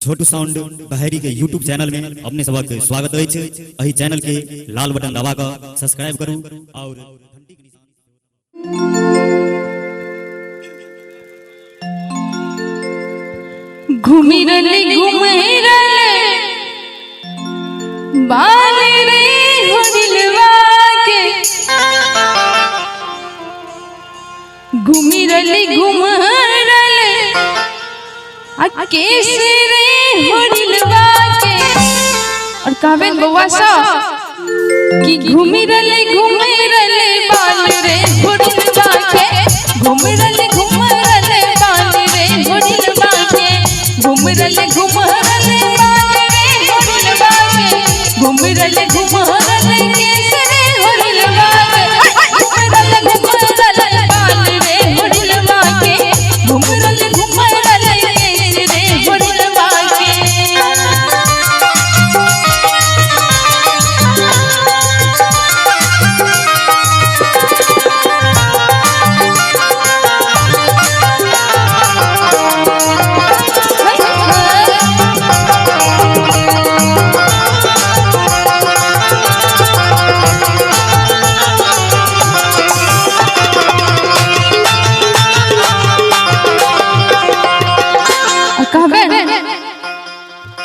छोटू sound बहरी के YouTube channel में अपने सबक स्वागत है। अही चैनल के लाल बटन दबा कर सब्सक्राइब करूं और घंटी के निशान घुमिरले बाल रे हो दिलवा के घुमिरले केसरे हो दिलवा के और कहबे बउआ सा कि घुमिरले बाल रे हो दिलवा के घुमिरले बाल रे हो दिलवा के घुमिरले बाल रे हो दिलवा के घुमिरले केसरे हो दिलवा के घुमिरले बाल रे हो दिलवा के घुमिरले केसरे हो दिलवा के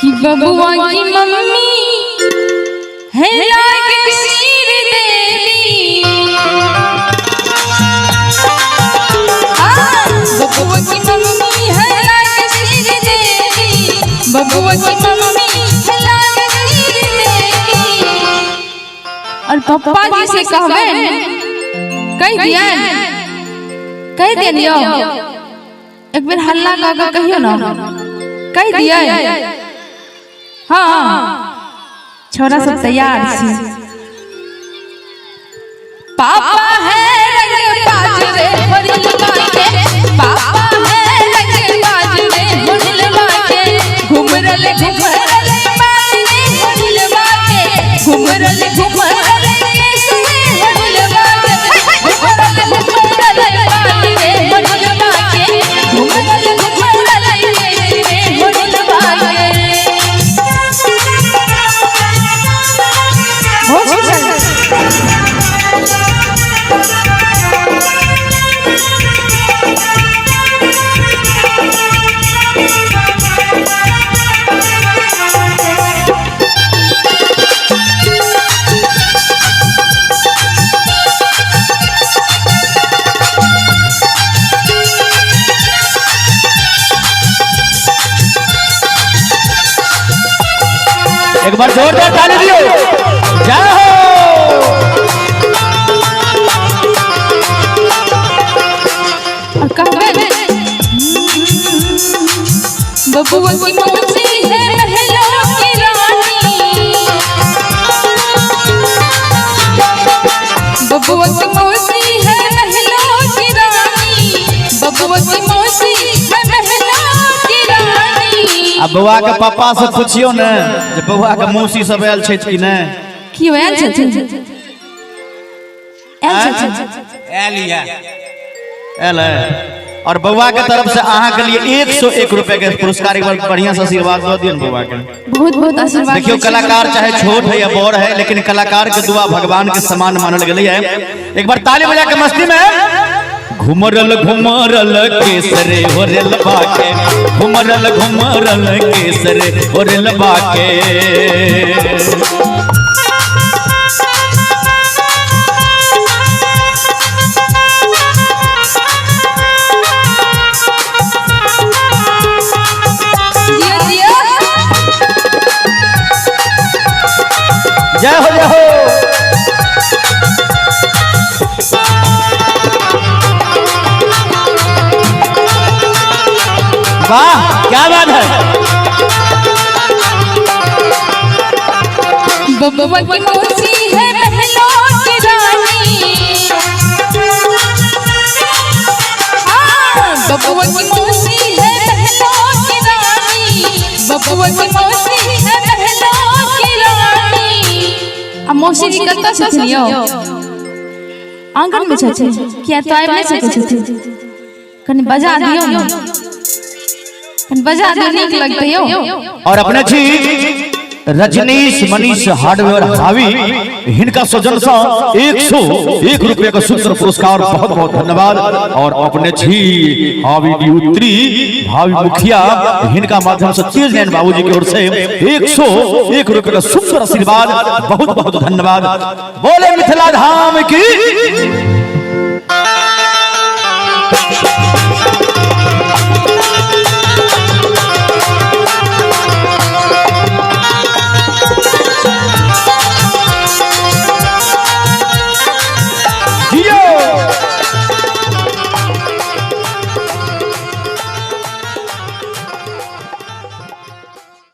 कि बबुआ की मम्मी है लागे सिर देवी बबुआ की मम्मी है लागे सिर देवी बबुआ की मम्मी है लागे सिर देवी और पप्पा जी से कहबे कह दियो एक बार हल्ला काका कहियो ना कह दिया हाँ छोरा सब तैयार छी पापा है रंगबाज रे होरिलवा के पापा है रंगबाज रे होरिलवा के घुमरले बाल रे होरिलवा के घुमरले केसरे होरिलवा के घुमरले बाल रे होरिलवा के घुमरले केसरे होरिलवा के एक बार जोरदार ताली दियो। जय हो। बबुआ की मौसी है महलों की रानी बबुआ की मौसी है महलों की रानी बबुआ की मौसी है महलों की रानी अब बउआ के पापा से पूछियो ने जे बउआ के मौसी सब आयल छै कि नै की आयल छथिन आयल और बउआ के तरफ से अहाँ के लिए 101 रुपए के पुरस्कार। एक बार बढ़िया से आशीर्वाद दो दियो बउआ के। बहुत बहुत आशीर्वाद। देखियो कलाकार चाहे छोट है या बड़ है लेकिन कलाकार के दुआ भगवान के समान मानल गेलै है। एक बार ताली बजा के मस्ती में घुमरल केसरे होरिलवा के घुमरल केसरे होरिलवा के जय हो जय हो। वाह क्या बात है। बबुआ की मौसी है महलों की रानी बबुआ की मौसी है महलों की रानी बबुआ की मौसी है महलों की रानी आ मौसी जी कत्ता छथिन आंगन में छथिन किया तो आबि नहीं सकै छथिन कनि बजा दियौ ना बजा दे नीक लगते हो। और अपने जी रजनीश मनीष हार्डवेयर हावी हिनका सौजन से 101 रुपये का सुंदर पुरस्कार, बहुत बहुत धन्यवाद। और अपने जी हावी ड्यूत्री भावी मुखिया हिनका माध्यम से तेज नैन बाबूजी की ओर से 101 रुपये का सुंदर आशीर्वाद, बहुत बहुत धन्यवाद। बोले मिथिला धाम की